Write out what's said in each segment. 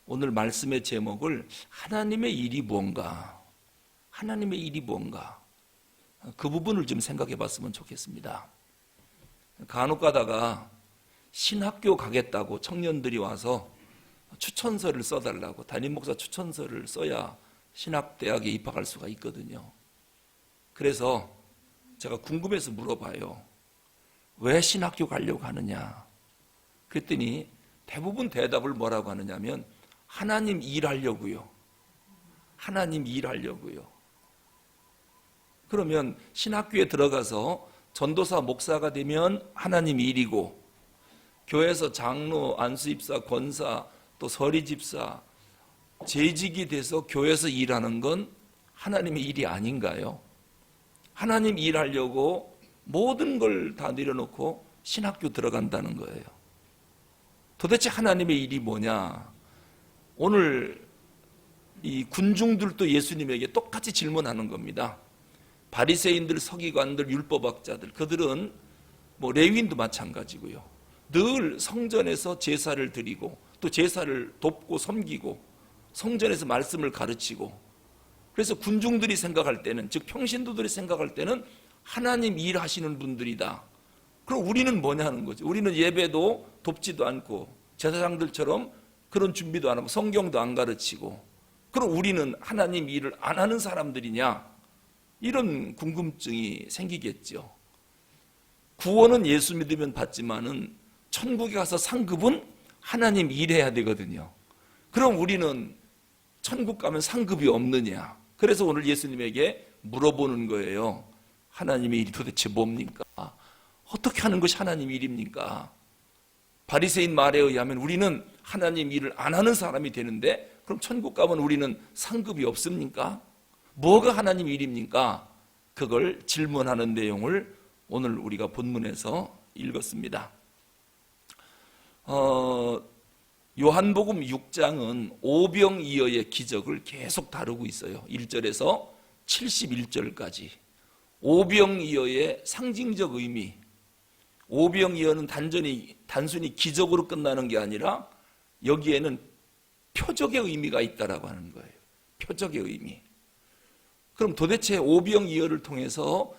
오늘 말씀의 제목을 하나님의 일이 뭔가, 하나님의 일이 뭔가, 그 부분을 좀 생각해 봤으면 좋겠습니다. 간혹 가다가 신학교 가겠다고 청년들이 와서 추천서를 써달라고, 담임 목사 추천서를 써야 신학대학에 입학할 수가 있거든요. 그래서 제가 궁금해서 물어봐요. 왜 신학교 가려고 하느냐? 그랬더니 대부분 대답을 뭐라고 하느냐면 하나님 일하려고요. 하나님 일하려고요. 그러면 신학교에 들어가서 전도사 목사가 되면 하나님 일이고, 교회에서 장로, 안수집사, 권사, 또 서리집사, 재직이 돼서 교회에서 일하는 건 하나님의 일이 아닌가요? 하나님 일하려고 모든 걸 다 내려놓고 신학교 들어간다는 거예요. 도대체 하나님의 일이 뭐냐? 오늘 이 군중들도 예수님에게 똑같이 질문하는 겁니다. 바리새인들, 서기관들, 율법학자들, 그들은 레위인도 마찬가지고요. 늘 성전에서 제사를 드리고 또 제사를 돕고 섬기고 성전에서 말씀을 가르치고, 그래서 군중들이 생각할 때는, 즉 평신도들이 생각할 때는 하나님 일하시는 분들이다. 그럼 우리는 뭐냐 하는 거죠. 우리는 예배도 돕지도 않고 제사장들처럼 그런 준비도 안 하고 성경도 안 가르치고, 그럼 우리는 하나님 일을 안 하는 사람들이냐? 이런 궁금증이 생기겠죠. 구원은 예수 믿으면 받지만은 천국에 가서 상급은 하나님 일해야 되거든요. 그럼 우리는 천국 가면 상급이 없느냐? 그래서 오늘 예수님에게 물어보는 거예요. 하나님의 일이 도대체 뭡니까? 어떻게 하는 것이 하나님 일입니까? 바리새인 말에 의하면 우리는 하나님 일을 안 하는 사람이 되는데, 그럼 천국 가면 우리는 상급이 없습니까? 뭐가 하나님 일입니까? 그걸 질문하는 내용을 오늘 우리가 본문에서 읽었습니다. 요한복음 6장은 오병이어의 기적을 계속 다루고 있어요. 1절에서 71절까지. 오병이어의 상징적 의미, 오병이어는 단순히 기적으로 끝나는 게 아니라 여기에는 표적의 의미가 있다라고 하는 거예요. 표적의 의미. 그럼 도대체 오병이어를 통해서,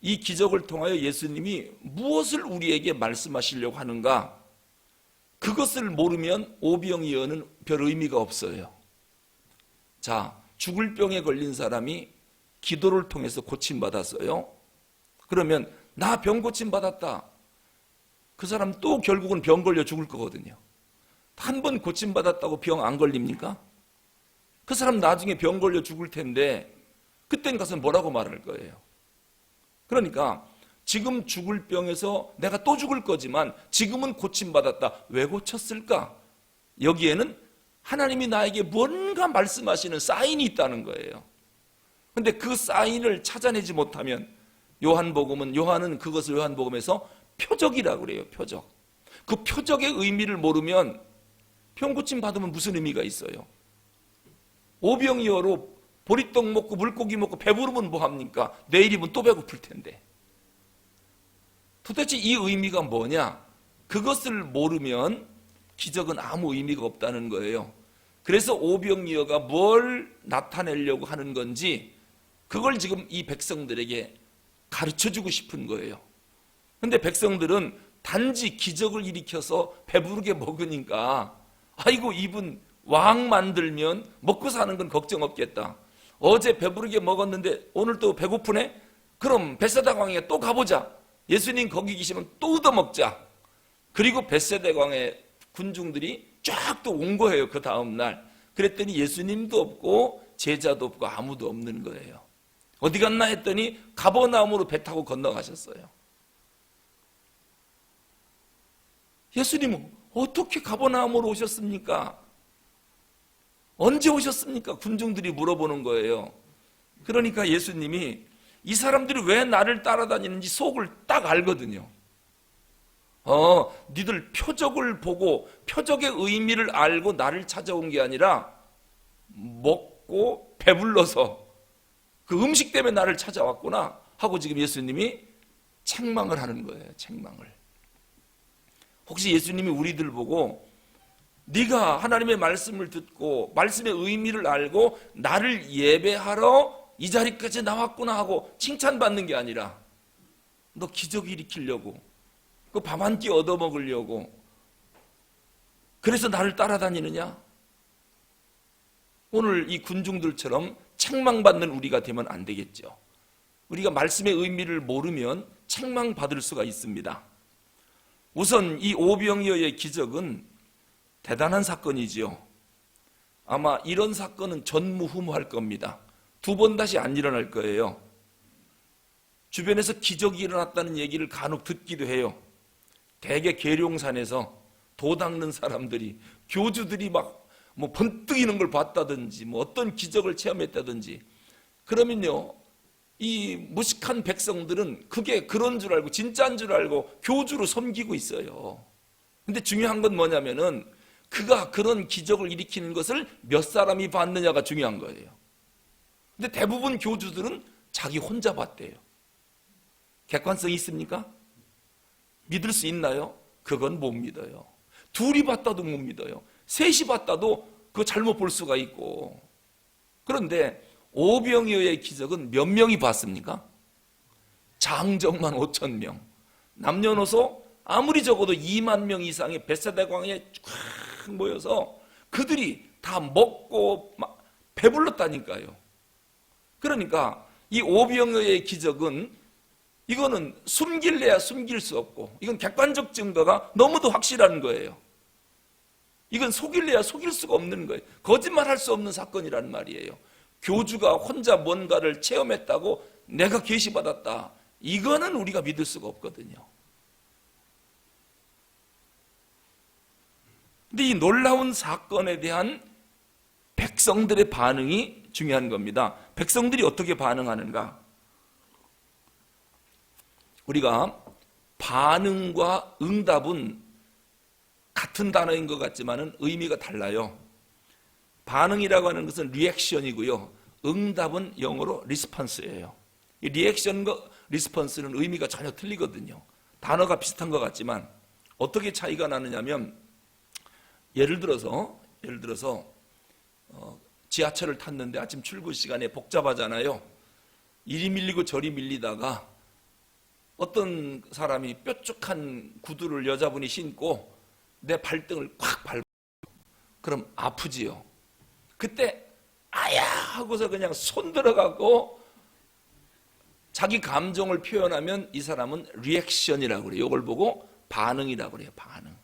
이 기적을 통하여 예수님이 무엇을 우리에게 말씀하시려고 하는가? 그것을 모르면 오병이어는 별 의미가 없어요. 자, 죽을 병에 걸린 사람이 기도를 통해서 고침받았어요. 그러면 나 병 고침받았다. 그 사람 또 결국은 병 걸려 죽을 거거든요. 한 번 고침받았다고 병 안 걸립니까? 그 사람 나중에 병 걸려 죽을 텐데 그땐 가서 뭐라고 말할 거예요? 그러니까 지금 죽을 병에서 내가 또 죽을 거지만 지금은 고침받았다. 왜 고쳤을까? 여기에는 하나님이 나에게 뭔가 말씀하시는 사인이 있다는 거예요. 근데 그 사인을 찾아내지 못하면 요한은 그것을 요한복음에서 표적이라고 그래요. 표적. 그 표적의 의미를 모르면 병 고침 받으면 무슨 의미가 있어요? 오병이어로 보리떡 먹고 물고기 먹고 배부르면 뭐합니까? 내일이면 또 배고플 텐데. 도대체 이 의미가 뭐냐? 그것을 모르면 기적은 아무 의미가 없다는 거예요. 그래서 오병이어가 뭘 나타내려고 하는 건지 그걸 지금 이 백성들에게 가르쳐주고 싶은 거예요. 근데 백성들은 단지 기적을 일으켜서 배부르게 먹으니까 아이고 이분 왕 만들면 먹고 사는 건 걱정 없겠다. 어제 배부르게 먹었는데 오늘 또 배고프네? 그럼 벳세다 광야에 또 가보자. 예수님 거기 계시면 또 얻어먹자. 그리고 벳세다 광야에 군중들이 쫙 또 온 거예요. 그 다음 날. 그랬더니 예수님도 없고 제자도 없고 아무도 없는 거예요. 어디 갔나 했더니 가버나움으로 배 타고 건너가셨어요. 예수님은 어떻게 가버나움으로 오셨습니까? 언제 오셨습니까? 군중들이 물어보는 거예요. 그러니까 예수님이 이 사람들이 왜 나를 따라다니는지 속을 딱 알거든요. 니들 표적을 보고 표적의 의미를 알고 나를 찾아온 게 아니라 먹고 배불러서 그 음식 때문에 나를 찾아왔구나 하고 지금 예수님이 책망을 하는 거예요. 책망을. 혹시 예수님이 우리들 보고 네가 하나님의 말씀을 듣고 말씀의 의미를 알고 나를 예배하러 이 자리까지 나왔구나 하고 칭찬받는 게 아니라 너 기적 일으키려고 그 밥 한 끼 얻어먹으려고 그래서 나를 따라다니느냐? 오늘 이 군중들처럼 책망받는 우리가 되면 안 되겠죠. 우리가 말씀의 의미를 모르면 책망받을 수가 있습니다. 우선 이 오병이어의 기적은 대단한 사건이지요. 아마 이런 사건은 전무후무할 겁니다. 두 번 다시 안 일어날 거예요. 주변에서 기적이 일어났다는 얘기를 간혹 듣기도 해요. 대개 계룡산에서 도 닦는 사람들이, 교주들이 막 뭐 번뜩이는 걸 봤다든지 뭐 어떤 기적을 체험했다든지, 그러면요 이 무식한 백성들은 그게 그런 줄 알고 진짜인 줄 알고 교주로 섬기고 있어요. 근데 중요한 건 뭐냐면은 그가 그런 기적을 일으키는 것을 몇 사람이 봤느냐가 중요한 거예요. 근데 대부분 교주들은 자기 혼자 봤대요. 객관성이 있습니까? 믿을 수 있나요? 그건 못 믿어요. 둘이 봤다도 못 믿어요. 셋이 봤다도 그거 잘못 볼 수가 있고. 그런데 오병이어의 기적은 몇 명이 봤습니까? 장정만 5천 명, 남녀노소 아무리 적어도 2만 명 이상의 벳세다 광야에 꽉 모여서 그들이 다 먹고 막 배불렀다니까요. 그러니까 이 오병이어의 기적은 이거는 숨길래야 숨길 수 없고, 이건 객관적 증거가 너무도 확실한 거예요. 이건 속일래야 속일 수가 없는 거예요. 거짓말할 수 없는 사건이란 말이에요. 교주가 혼자 뭔가를 체험했다고 내가 계시받았다, 이거는 우리가 믿을 수가 없거든요. 근데 이 놀라운 사건에 대한 백성들의 반응이 중요한 겁니다. 백성들이 어떻게 반응하는가? 우리가 반응과 응답은 같은 단어인 것 같지만 의미가 달라요. 반응이라고 하는 것은 리액션이고요, 응답은 영어로 리스폰스예요. 이 리액션과 리스폰스는 의미가 전혀 틀리거든요. 단어가 비슷한 것 같지만 어떻게 차이가 나느냐면, 예를 들어서 지하철을 탔는데 아침 출근 시간에 복잡하잖아요. 이리 밀리고 저리 밀리다가 어떤 사람이 뾰족한 구두를 여자분이 신고 내 발등을 콱 밟아요. 그럼 아프지요. 그때 아야 하고서 그냥 손 들어가고 자기 감정을 표현하면 이 사람은 리액션이라고 그래요. 이걸 보고 반응이라고 그래요. 반응.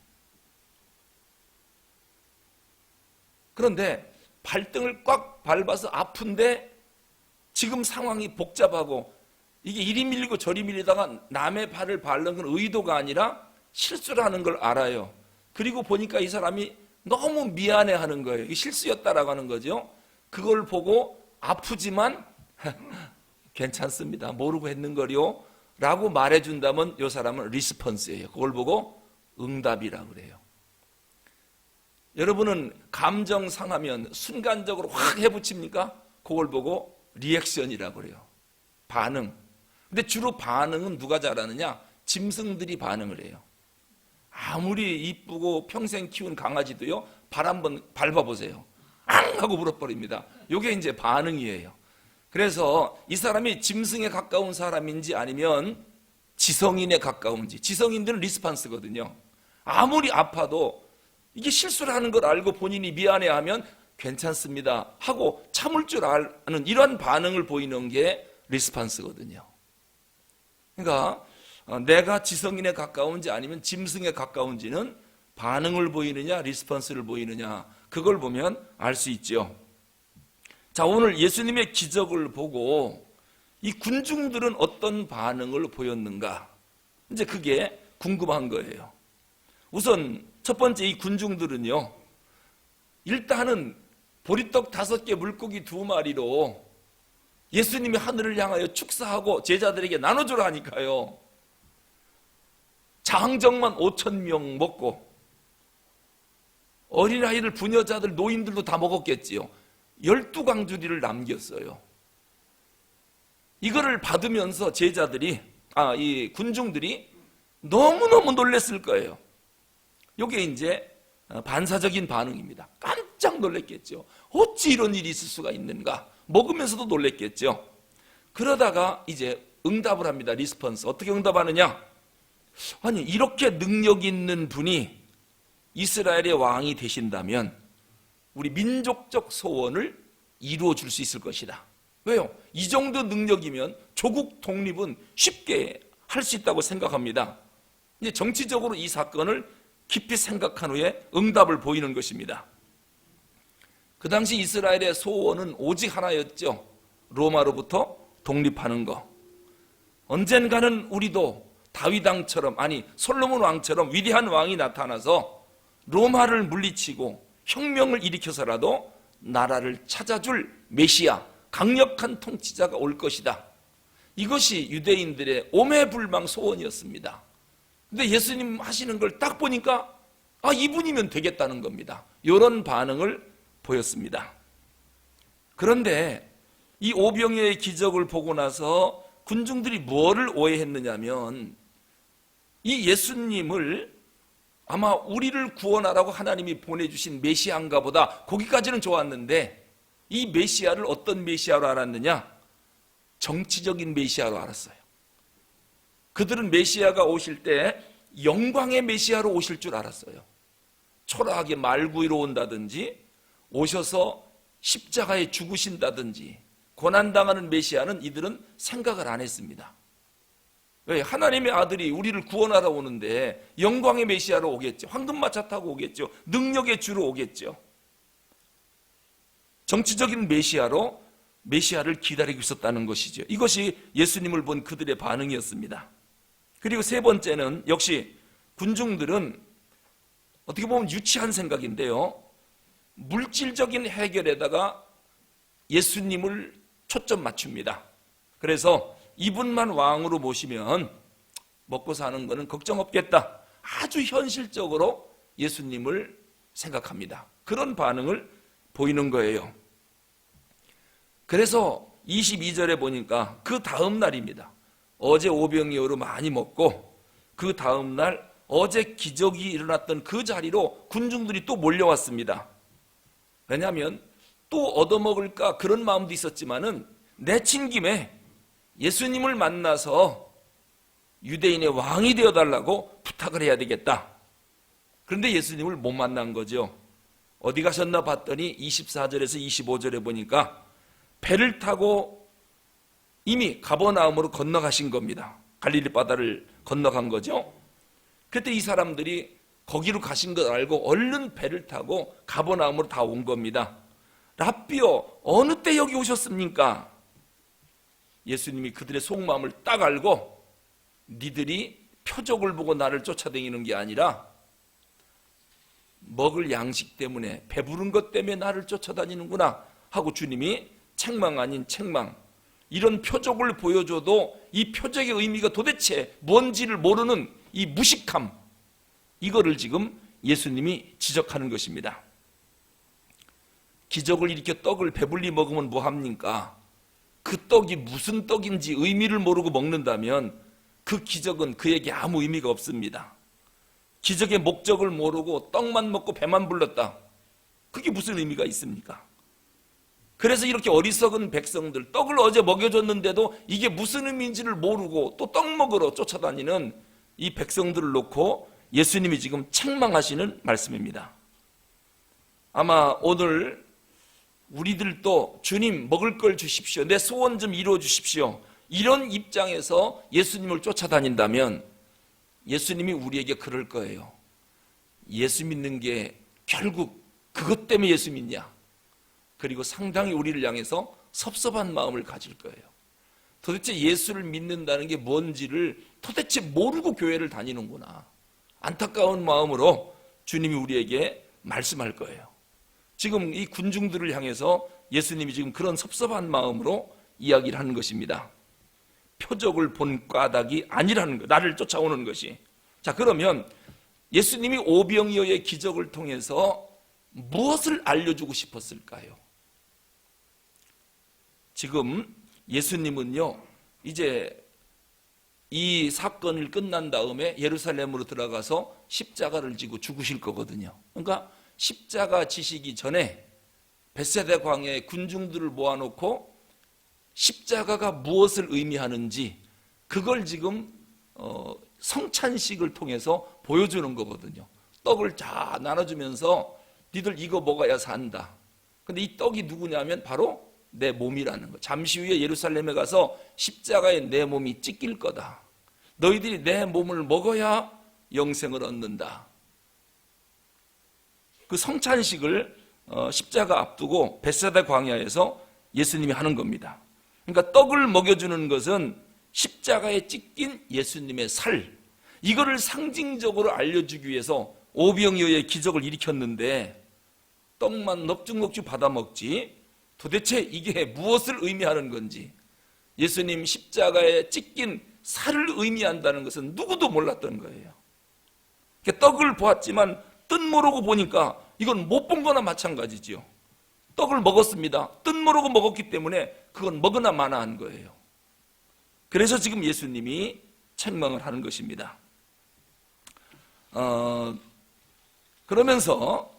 그런데 발등을 꽉 밟아서 아픈데 지금 상황이 복잡하고 이게 이리 밀리고 저리 밀리다가 남의 발을 밟는 건 의도가 아니라 실수라는 걸 알아요. 그리고 보니까 이 사람이 너무 미안해하는 거예요. 이게 실수였다라고 하는 거죠. 그걸 보고 아프지만 괜찮습니다, 모르고 했는 거요 라고 말해준다면 이 사람은 리스폰스예요. 그걸 보고 응답이라고 그래요. 여러분은 감정 상하면 순간적으로 확 해붙입니까? 그걸 보고 리액션이라고 그래요. 반응. 근데 주로 반응은 누가 잘하느냐? 짐승들이 반응을 해요. 아무리 이쁘고 평생 키운 강아지도요, 발 한번 밟아보세요. 앙! 하고 물어버립니다. 이게 이제 반응이에요. 그래서 이 사람이 짐승에 가까운 사람인지 아니면 지성인에 가까운지, 지성인들은 리스판스거든요. 아무리 아파도 이게 실수를 하는 걸 알고 본인이 미안해하면 괜찮습니다 하고 참을 줄 아는 이런 반응을 보이는 게 리스판스거든요. 그러니까 내가 지성인에 가까운지 아니면 짐승에 가까운지는 반응을 보이느냐 리스폰스를 보이느냐, 그걸 보면 알 수 있죠. 자, 오늘 예수님의 기적을 보고 이 군중들은 어떤 반응을 보였는가, 이제 그게 궁금한 거예요. 우선 첫 번째, 이 군중들은요, 일단은 보리떡 5개 물고기 2마리로 예수님이 하늘을 향하여 축사하고 제자들에게 나눠주라 하니까요, 장정만 5천 명 먹고 어린아이들, 부녀자들, 노인들도 다 먹었겠지요. 12강주리를 남겼어요. 이거를 받으면서 제자들이, 이 군중들이 너무너무 놀랬을 거예요. 이게 이제 반사적인 반응입니다. 깜짝 놀랐겠죠. 어찌 이런 일이 있을 수가 있는가? 먹으면서도 놀랐겠죠. 그러다가 이제 응답을 합니다. 리스폰스. 어떻게 응답하느냐? 아니, 이렇게 능력 있는 분이 이스라엘의 왕이 되신다면 우리 민족적 소원을 이루어 줄 수 있을 것이다. 왜요? 이 정도 능력이면 조국 독립은 쉽게 할 수 있다고 생각합니다. 이제 정치적으로 이 사건을 깊이 생각한 후에 응답을 보이는 것입니다. 그 당시 이스라엘의 소원은 오직 하나였죠. 로마로부터 독립하는 거. 언젠가는 우리도 다윗 왕처럼, 아니 솔로몬 왕처럼 위대한 왕이 나타나서 로마를 물리치고 혁명을 일으켜서라도 나라를 찾아줄 메시아, 강력한 통치자가 올 것이다. 이것이 유대인들의 오매불망 소원이었습니다. 근데 예수님 하시는 걸 딱 보니까 이분이면 되겠다는 겁니다. 이런 반응을 보였습니다. 그런데 이 오병이어의 기적을 보고 나서 군중들이 뭐를 오해했느냐면 이 예수님을 아마 우리를 구원하라고 하나님이 보내주신 메시아인가 보다, 거기까지는 좋았는데 이 메시아를 어떤 메시아로 알았느냐? 정치적인 메시아로 알았어요. 그들은 메시아가 오실 때 영광의 메시아로 오실 줄 알았어요. 초라하게 말구이로 온다든지 오셔서 십자가에 죽으신다든지 고난당하는 메시아는 이들은 생각을 안 했습니다. 왜? 하나님의 아들이 우리를 구원하러 오는데 영광의 메시아로 오겠죠. 황금마차 타고 오겠죠. 능력의 주로 오겠죠. 정치적인 메시아를 기다리고 있었다는 것이죠. 이것이 예수님을 본 그들의 반응이었습니다. 그리고 세 번째는 역시 군중들은 어떻게 보면 유치한 생각인데요, 물질적인 해결에다가 예수님을 초점 맞춥니다. 그래서 이분만 왕으로 모시면 먹고 사는 것은 걱정 없겠다. 아주 현실적으로 예수님을 생각합니다. 그런 반응을 보이는 거예요. 그래서 22절에 보니까 그 다음 날입니다. 어제 오병이어로 많이 먹고 그 다음 날 어제 기적이 일어났던 그 자리로 군중들이 또 몰려왔습니다. 왜냐하면 또 얻어먹을까 그런 마음도 있었지만은 내친 김에 예수님을 만나서 유대인의 왕이 되어달라고 부탁을 해야 되겠다. 그런데 예수님을 못 만난 거죠. 어디 가셨나 봤더니 24절에서 25절에 보니까 배를 타고 이미 가버나움으로 건너가신 겁니다. 갈릴리 바다를 건너간 거죠. 그때 이 사람들이 거기로 가신 걸 알고 얼른 배를 타고 가버나움으로 다 온 겁니다. 랍비여, 어느 때 여기 오셨습니까? 예수님이 그들의 속마음을 딱 알고 니들이 표적을 보고 나를 쫓아다니는 게 아니라 먹을 양식 때문에, 배부른 것 때문에 나를 쫓아다니는구나 하고 주님이 책망 아닌 책망, 이런 표적을 보여줘도 이 표적의 의미가 도대체 뭔지를 모르는 이 무식함, 이거를 지금 예수님이 지적하는 것입니다. 기적을 일으켜 떡을 배불리 먹으면 뭐합니까? 그 떡이 무슨 떡인지 의미를 모르고 먹는다면 그 기적은 그에게 아무 의미가 없습니다. 기적의 목적을 모르고 떡만 먹고 배만 불렀다, 그게 무슨 의미가 있습니까? 그래서 이렇게 어리석은 백성들, 떡을 어제 먹여줬는데도 이게 무슨 의미인지를 모르고 또 떡 먹으러 쫓아다니는 이 백성들을 놓고 예수님이 지금 책망하시는 말씀입니다. 아마 오늘 우리들도 주님 먹을 걸 주십시오, 내 소원 좀 이루어 주십시오, 이런 입장에서 예수님을 쫓아다닌다면 예수님이 우리에게 그럴 거예요. 예수 믿는 게 결국 그것 때문에 예수 믿냐? 그리고 상당히 우리를 향해서 섭섭한 마음을 가질 거예요. 도대체 예수를 믿는다는 게 뭔지를 도대체 모르고 교회를 다니는구나, 안타까운 마음으로 주님이 우리에게 말씀할 거예요. 지금 이 군중들을 향해서 예수님이 지금 그런 섭섭한 마음으로 이야기를 하는 것입니다. 표적을 본 까닭이 아니라는 것, 나를 쫓아오는 것이. 자, 그러면 예수님이 오병이어의 기적을 통해서 무엇을 알려주고 싶었을까요? 지금 예수님은요, 이제 이 사건을 끝난 다음에 예루살렘으로 들어가서 십자가를 지고 죽으실 거거든요. 그러니까 십자가 지시기 전에 벳세다 광야에 군중들을 모아놓고 십자가가 무엇을 의미하는지 그걸 지금 성찬식을 통해서 보여주는 거거든요. 떡을 다 나눠주면서 니들 이거 먹어야 산다. 근데 이 떡이 누구냐면 바로 내 몸이라는 거. 잠시 후에 예루살렘에 가서 십자가에 내 몸이 찢길 거다. 너희들이 내 몸을 먹어야 영생을 얻는다. 그 성찬식을 십자가 앞두고 벳세다 광야에서 예수님이 하는 겁니다. 그러니까 떡을 먹여주는 것은 십자가에 찢긴 예수님의 살, 이거를 상징적으로 알려주기 위해서 오병이어의 기적을 일으켰는데 떡만 넙죽넙죽 받아 먹지 도대체 이게 무엇을 의미하는 건지, 예수님 십자가에 찢긴 살을 의미한다는 것은 누구도 몰랐던 거예요. 떡을 보았지만 뜻 모르고 보니까 이건 못 본 거나 마찬가지지요. 떡을 먹었습니다. 뜻 모르고 먹었기 때문에 그건 먹으나 마나한 거예요. 그래서 지금 예수님이 책망을 하는 것입니다. 그러면서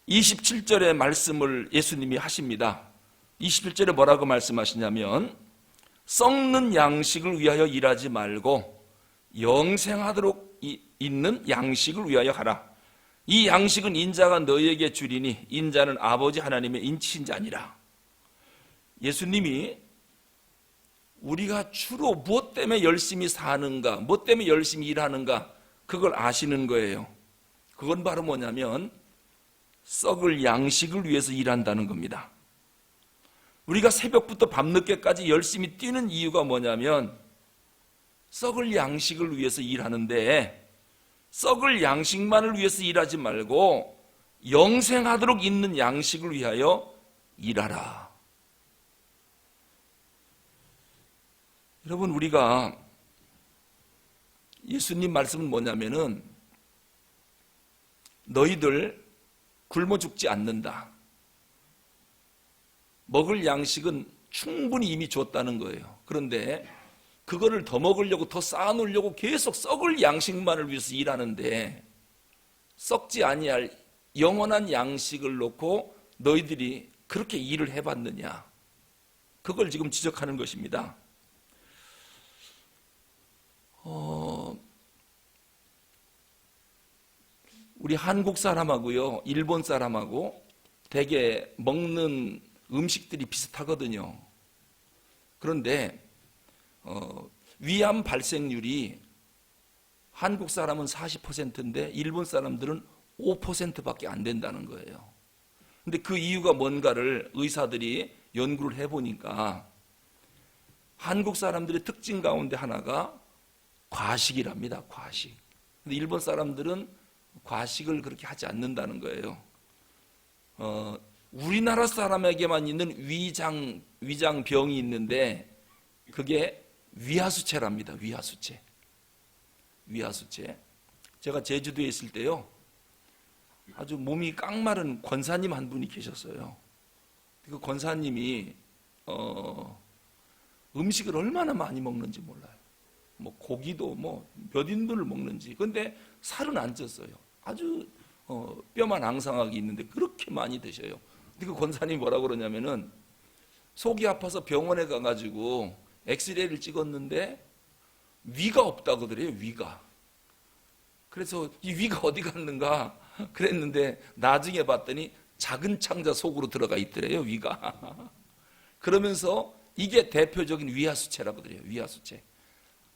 27절의 말씀을 예수님이 하십니다. 27절에 뭐라고 말씀하시냐면 썩는 양식을 위하여 일하지 말고 영생하도록 있는 양식을 위하여 하라. 이 양식은 인자가 너희에게 주리니 인자는 아버지 하나님의 인치신 자니라. 예수님이 우리가 주로 무엇 때문에 열심히 사는가, 무엇 때문에 열심히 일하는가, 그걸 아시는 거예요. 그건 바로 뭐냐면 썩을 양식을 위해서 일한다는 겁니다. 우리가 새벽부터 밤늦게까지 열심히 뛰는 이유가 뭐냐면 썩을 양식을 위해서 일하는데, 썩을 양식만을 위해서 일하지 말고 영생하도록 있는 양식을 위하여 일하라. 여러분, 우리가 예수님 말씀은 뭐냐면은 너희들 굶어 죽지 않는다. 먹을 양식은 충분히 이미 줬다는 거예요. 그런데 그거를 더 먹으려고, 더 쌓아놓으려고 계속 썩을 양식만을 위해서 일하는데 썩지 아니할 영원한 양식을 놓고 너희들이 그렇게 일을 해봤느냐, 그걸 지금 지적하는 것입니다. 우리 한국 사람하고요 일본 사람하고 되게 먹는 음식들이 비슷하거든요. 그런데 위암 발생률이 한국 사람은 40%인데 일본 사람들은 5%밖에 안 된다는 거예요. 근데 그 이유가 뭔가를 의사들이 연구를 해보니까 한국 사람들의 특징 가운데 하나가 과식이랍니다. 과식. 근데 일본 사람들은 과식을 그렇게 하지 않는다는 거예요. 우리나라 사람에게만 있는 위장병이 있는데 그게 위하수체랍니다. 위하수체. 제가 제주도에 있을 때요, 아주 몸이 깡마른 권사님 한 분이 계셨어요. 그 권사님이 음식을 얼마나 많이 먹는지 몰라요. 뭐 고기도 뭐 몇 인분을 먹는지. 근데 살은 안 쪘어요. 아주 뼈만 앙상하게 있는데 그렇게 많이 드셔요. 근데 그 권사님이 뭐라고 그러냐면은 속이 아파서 병원에 가가지고 엑스레이를 찍었는데 위가 없다고 그래요. 위가. 그래서 이 위가 어디 갔는가 그랬는데 나중에 봤더니 작은 창자 속으로 들어가 있더래요. 위가. 그러면서 이게 대표적인 위하수체라고 그래요. 위하수체.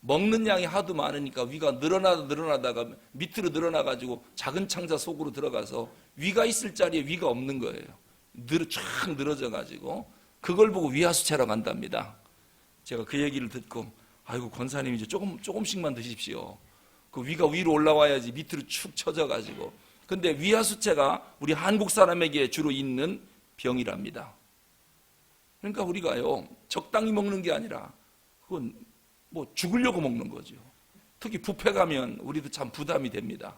먹는 양이 하도 많으니까 위가 늘어나다가 밑으로 늘어나가지고 작은 창자 속으로 들어가서 위가 있을 자리에 위가 없는 거예요. 쫙 늘어져가지고 그걸 보고 위하수체라고 한답니다. 제가 그 얘기를 듣고 아이고 권사님 이제 조금씩만 드십시오. 그 위가 위로 올라와야지 밑으로 축 처져가지고. 근데 위하수체가 우리 한국 사람에게 주로 있는 병이랍니다. 그러니까 우리가요 적당히 먹는 게 아니라 그건 뭐 죽으려고 먹는 거죠. 특히 뷔페 가면 우리도 참 부담이 됩니다.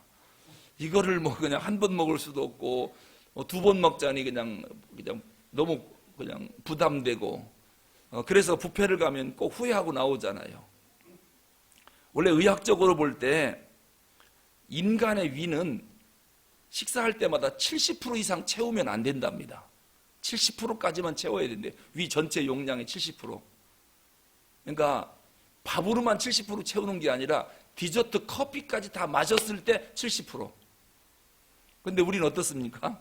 이거를 뭐 그냥 한 번 먹을 수도 없고 두 번 먹자니 그냥 너무 그냥 부담되고 그래서 뷔페를 가면 꼭 후회하고 나오잖아요. 원래 의학적으로 볼 때 인간의 위는 식사할 때마다 70% 이상 채우면 안 된답니다. 70%까지만 채워야 된대. 위 전체 용량의 70%. 그러니까 밥으로만 70% 채우는 게 아니라 디저트, 커피까지 다 마셨을 때 70%. 근데 우리는 어떻습니까?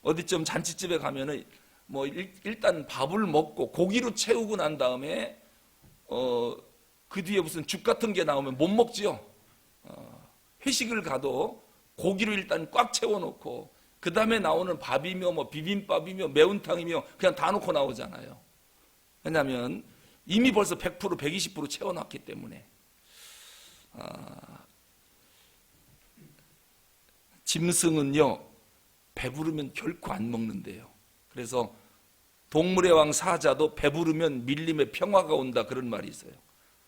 어디 좀 잔치집에 가면은 뭐 일단 밥을 먹고 고기로 채우고 난 다음에 그 뒤에 무슨 죽 같은 게 나오면 못 먹지요. 회식을 가도 고기로 일단 꽉 채워놓고 그 다음에 나오는 밥이며 뭐 비빔밥이며 매운탕이며 그냥 다 놓고 나오잖아요. 왜냐하면 이미 벌써 100%, 120% 채워놨기 때문에. 짐승은요 배부르면 결코 안 먹는데요. 그래서 동물의 왕 사자도 배부르면 밀림에 평화가 온다 그런 말이 있어요.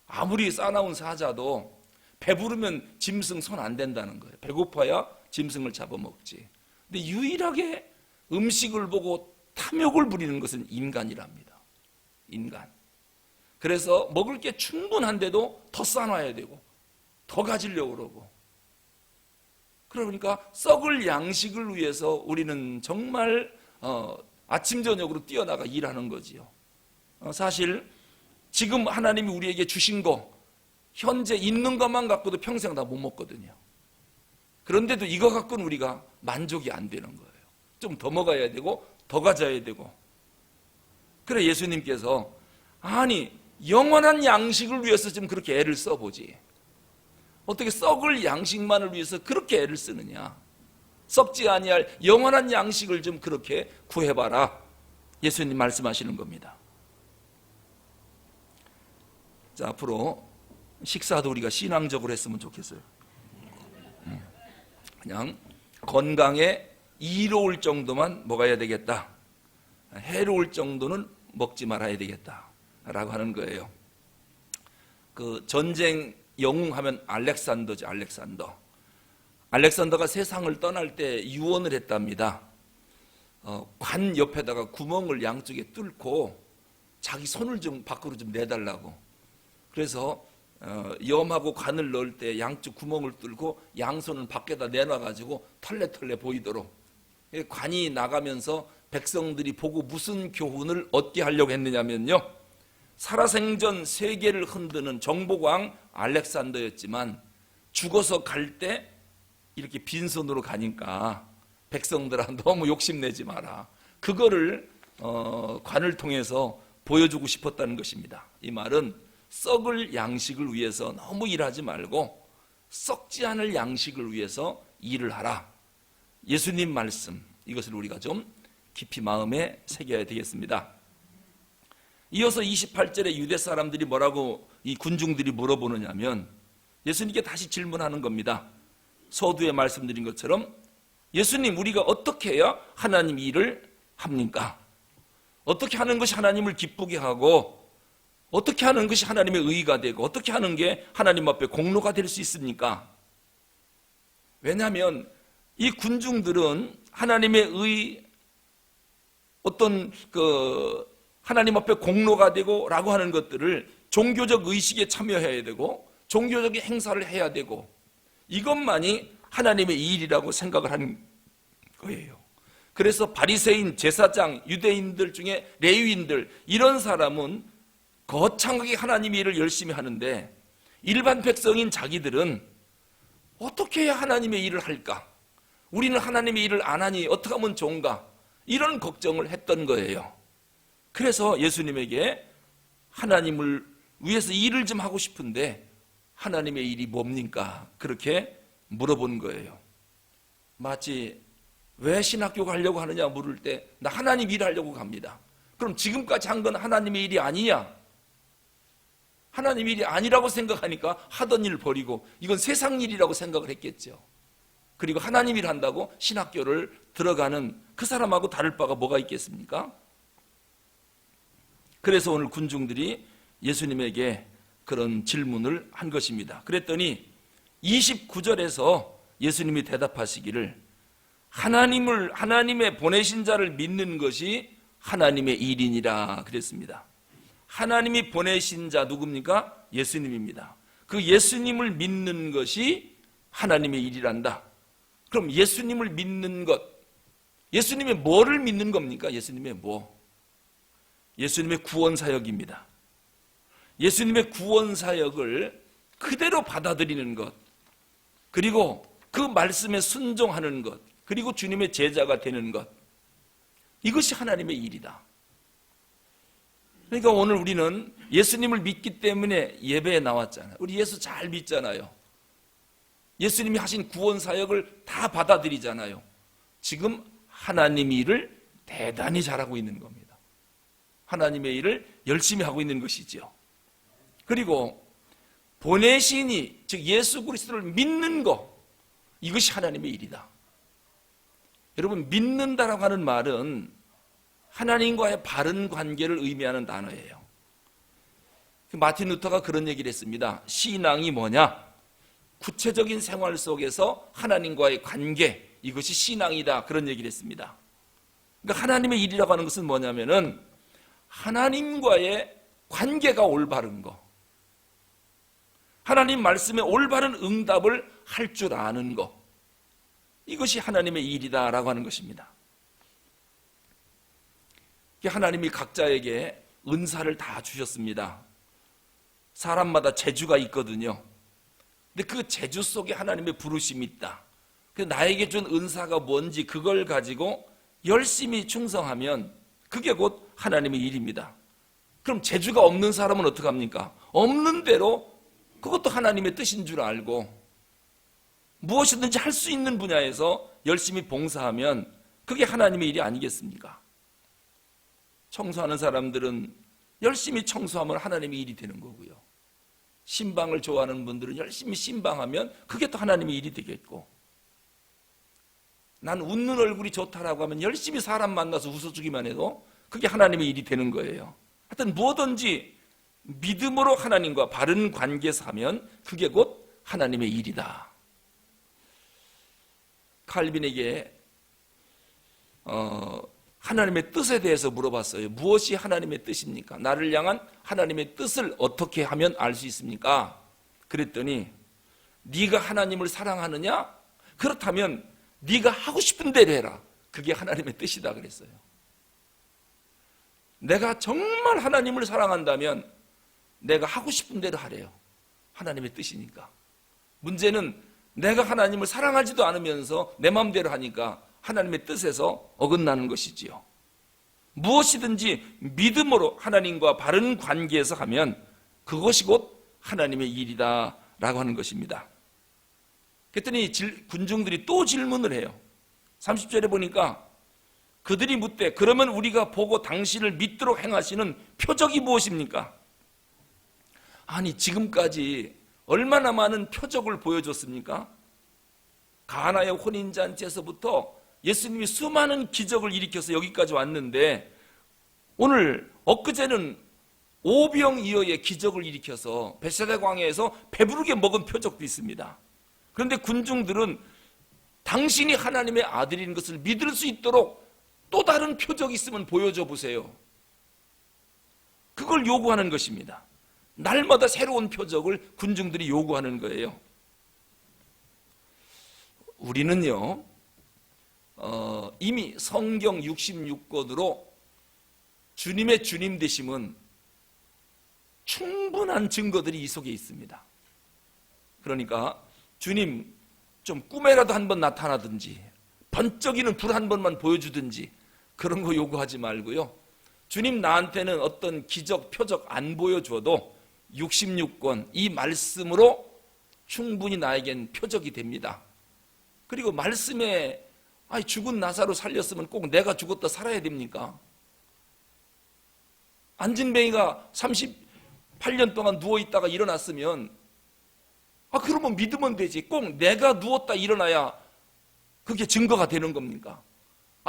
아무리 싸나운 사자도 배부르면 짐승 손 안 댄다는 거예요. 배고파야 짐승을 잡아먹지. 근데 유일하게 음식을 보고 탐욕을 부리는 것은 인간이랍니다. 인간. 그래서 먹을 게 충분한데도 더 싸놔야 되고 더 가지려고 그러고. 그러니까 썩을 양식을 위해서 우리는 정말 아침 저녁으로 뛰어나가 일하는 거지요. 사실 지금 하나님이 우리에게 주신 거 현재 있는 것만 갖고도 평생 다 못 먹거든요. 그런데도 이거 갖고는 우리가 만족이 안 되는 거예요. 좀 더 먹어야 되고 더 가져야 되고. 그래 예수님께서 아니 영원한 양식을 위해서 좀 그렇게 애를 써보지. 어떻게 썩을 양식만을 위해서 그렇게 애를 쓰느냐. 썩지 아니할 영원한 양식을 좀 그렇게 구해봐라. 예수님 말씀하시는 겁니다. 자, 앞으로 식사도 우리가 신앙적으로 했으면 좋겠어요. 그냥 건강에 이로울 정도만 먹어야 되겠다. 해로울 정도는 먹지 말아야 되겠다. 라고 하는 거예요. 그 전쟁 영웅하면 알렉산더죠. 알렉산더가 세상을 떠날 때 유언을 했답니다. 관 옆에다가 구멍을 양쪽에 뚫고 자기 손을 좀 밖으로 좀 내달라고. 그래서 염하고 관을 넣을 때 양쪽 구멍을 뚫고 양손은 밖에다 내놔가지고 털레털레 보이도록. 관이 나가면서 백성들이 보고 무슨 교훈을 얻게 하려고 했느냐면요, 살아생전 세계를 흔드는 정복왕 알렉산더였지만 죽어서 갈 때 이렇게 빈손으로 가니까 백성들아 너무 욕심내지 마라. 그거를 관을 통해서 보여주고 싶었다는 것입니다. 이 말은 썩을 양식을 위해서 너무 일하지 말고 썩지 않을 양식을 위해서 일을 하라. 예수님 말씀, 이것을 우리가 좀 깊이 마음에 새겨야 되겠습니다. 이어서 28절에 유대 사람들이 뭐라고 이 군중들이 물어보느냐면 예수님께 다시 질문하는 겁니다. 서두에 말씀드린 것처럼 예수님, 우리가 어떻게 해야 하나님 일을 합니까? 어떻게 하는 것이 하나님을 기쁘게 하고 어떻게 하는 것이 하나님의 의가 되고 어떻게 하는 게 하나님 앞에 공로가 될 수 있습니까? 왜냐하면 이 군중들은 하나님의 의, 어떤 하나님 앞에 공로가 되고 라고 하는 것들을 종교적 의식에 참여해야 되고 종교적인 행사를 해야 되고 이것만이 하나님의 일이라고 생각을 하는 거예요. 그래서 바리새인, 제사장, 유대인들 중에 레위인들, 이런 사람은 거창하게 하나님의 일을 열심히 하는데 일반 백성인 자기들은 어떻게 해야 하나님의 일을 할까? 우리는 하나님의 일을 안 하니 어떻게 하면 좋은가? 이런 걱정을 했던 거예요. 그래서 예수님에게 하나님을 위해서 일을 좀 하고 싶은데 하나님의 일이 뭡니까? 그렇게 물어본 거예요. 마치 왜 신학교 가려고 하느냐 물을 때 나 하나님 일하려고 갑니다. 그럼 지금까지 한 건 하나님의 일이 아니냐? 하나님 일이 아니라고 생각하니까 하던 일 버리고 이건 세상 일이라고 생각을 했겠죠. 그리고 하나님 일 한다고 신학교를 들어가는 그 사람하고 다를 바가 뭐가 있겠습니까? 그래서 오늘 군중들이 예수님에게 그런 질문을 한 것입니다. 그랬더니 29절에서 예수님이 대답하시기를 하나님의 보내신 자를 믿는 것이 하나님의 일이니라 그랬습니다. 하나님이 보내신 자 누굽니까? 예수님입니다. 그 예수님을 믿는 것이 하나님의 일이란다. 그럼 예수님을 믿는 것, 예수님의 뭐를 믿는 겁니까? 예수님의 뭐? 예수님의 구원 사역입니다. 예수님의 구원 사역을 그대로 받아들이는 것, 그리고 그 말씀에 순종하는 것, 그리고 주님의 제자가 되는 것, 이것이 하나님의 일이다. 그러니까 오늘 우리는 예수님을 믿기 때문에 예배에 나왔잖아요. 우리 예수 잘 믿잖아요. 예수님이 하신 구원 사역을 다 받아들이잖아요. 지금 하나님의 일을 대단히 잘하고 있는 겁니다. 하나님의 일을 열심히 하고 있는 것이지요. 그리고 보내신 이, 즉 예수 그리스도를 믿는 것, 이것이 하나님의 일이다. 여러분, 믿는다라고 하는 말은 하나님과의 바른 관계를 의미하는 단어예요. 마틴 루터가 그런 얘기를 했습니다. 신앙이 뭐냐? 구체적인 생활 속에서 하나님과의 관계, 이것이 신앙이다. 그런 얘기를 했습니다. 그러니까 하나님의 일이라고 하는 것은 뭐냐면은 하나님과의 관계가 올바른 거, 하나님 말씀에 올바른 응답을 할 줄 아는 거, 이것이 하나님의 일이다라고 하는 것입니다. 하나님이 각자에게 은사를 다 주셨습니다. 사람마다 재주가 있거든요. 근데 그 재주 속에 하나님의 부르심이 있다. 그래서 나에게 준 은사가 뭔지 그걸 가지고 열심히 충성하면 그게 곧 하나님의 일입니다. 그럼 재주가 없는 사람은 어떡합니까? 없는 대로 그것도 하나님의 뜻인 줄 알고 무엇이든지 할 수 있는 분야에서 열심히 봉사하면 그게 하나님의 일이 아니겠습니까? 청소하는 사람들은 열심히 청소하면 하나님의 일이 되는 거고요. 신방을 좋아하는 분들은 열심히 신방하면 그게 또 하나님의 일이 되겠고, 난 웃는 얼굴이 좋다라고 하면 열심히 사람 만나서 웃어주기만 해도 그게 하나님의 일이 되는 거예요. 하여튼 뭐든지 믿음으로 하나님과 바른 관계에서 하면 그게 곧 하나님의 일이다. 칼빈에게 하나님의 뜻에 대해서 물어봤어요. 무엇이 하나님의 뜻입니까? 나를 향한 하나님의 뜻을 어떻게 하면 알 수 있습니까? 그랬더니 네가 하나님을 사랑하느냐? 그렇다면 네가 하고 싶은 대로 해라. 그게 하나님의 뜻이다 그랬어요. 내가 정말 하나님을 사랑한다면 내가 하고 싶은 대로 하래요. 하나님의 뜻이니까. 문제는 내가 하나님을 사랑하지도 않으면서 내 마음대로 하니까 하나님의 뜻에서 어긋나는 것이지요. 무엇이든지 믿음으로 하나님과 바른 관계에서 하면 그것이 곧 하나님의 일이다 라고 하는 것입니다. 그랬더니 군중들이 또 질문을 해요. 30절에 보니까 그들이 묻되 그러면 우리가 보고 당신을 믿도록 행하시는 표적이 무엇입니까? 아니, 지금까지 얼마나 많은 표적을 보여줬습니까? 가나의 혼인잔치에서부터 예수님이 수많은 기적을 일으켜서 여기까지 왔는데, 오늘 엊그제는 오병이어의 기적을 일으켜서 벳세다 광야에서 배부르게 먹은 표적도 있습니다. 그런데 군중들은 당신이 하나님의 아들인 것을 믿을 수 있도록 또 다른 표적이 있으면 보여줘 보세요. 그걸 요구하는 것입니다. 날마다 새로운 표적을 군중들이 요구하는 거예요. 우리는요, 이미 성경 66권으로 주님의 주님 되심은 충분한 증거들이 이 속에 있습니다. 그러니까 주님 좀 꿈에라도 한번 나타나든지 번쩍이는 불 한 번만 보여주든지 그런 거 요구하지 말고요. 주님 나한테는 어떤 기적, 표적 안 보여줘도 66권 이 말씀으로 충분히 나에겐 표적이 됩니다. 그리고 말씀에 죽은 나사로 살렸으면 꼭 내가 죽었다 살아야 됩니까? 안진뱅이가 38년 동안 누워있다가 일어났으면 그러면 믿으면 되지. 꼭 내가 누웠다 일어나야 그게 증거가 되는 겁니까?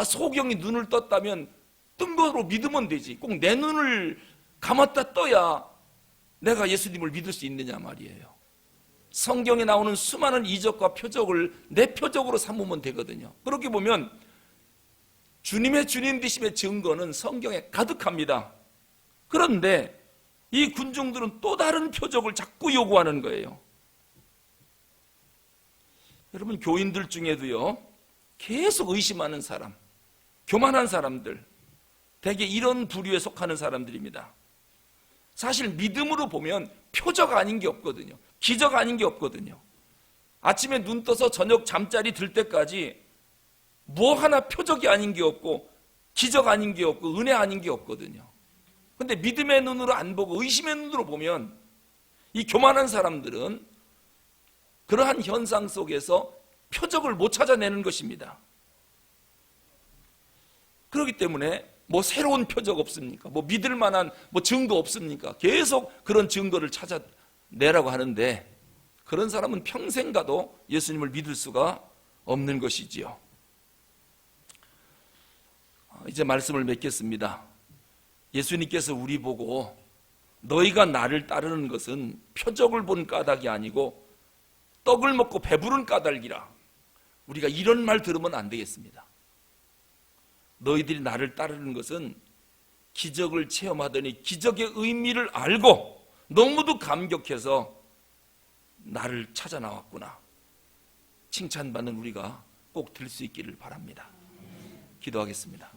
소경이 눈을 떴다면 뜬 거로 믿으면 되지. 꼭 내 눈을 감았다 떠야 내가 예수님을 믿을 수 있느냐 말이에요. 성경에 나오는 수많은 이적과 표적을 내 표적으로 삼으면 되거든요. 그렇게 보면 주님의 주님 되심의 증거는 성경에 가득합니다. 그런데 이 군중들은 또 다른 표적을 자꾸 요구하는 거예요. 여러분, 교인들 중에도요, 계속 의심하는 사람, 교만한 사람들, 대개 이런 부류에 속하는 사람들입니다. 사실 믿음으로 보면 표적 아닌 게 없거든요. 기적 아닌 게 없거든요. 아침에 눈 떠서 저녁 잠자리 들 때까지 뭐 하나 표적이 아닌 게 없고 기적 아닌 게 없고 은혜 아닌 게 없거든요. 근데 믿음의 눈으로 안 보고 의심의 눈으로 보면 이 교만한 사람들은 그러한 현상 속에서 표적을 못 찾아내는 것입니다. 그렇기 때문에 뭐 새로운 표적 없습니까? 뭐 믿을 만한 뭐 증거 없습니까? 계속 그런 증거를 찾아내라고 하는데 그런 사람은 평생 가도 예수님을 믿을 수가 없는 것이지요. 이제 말씀을 맺겠습니다. 예수님께서 우리 보고 너희가 나를 따르는 것은 표적을 본 까닭이 아니고 떡을 먹고 배부른 까닭이라. 우리가 이런 말 들으면 안 되겠습니다. 너희들이 나를 따르는 것은 기적을 체험하더니 기적의 의미를 알고 너무도 감격해서 나를 찾아 나왔구나. 칭찬받는 우리가 꼭 될 수 있기를 바랍니다. 기도하겠습니다.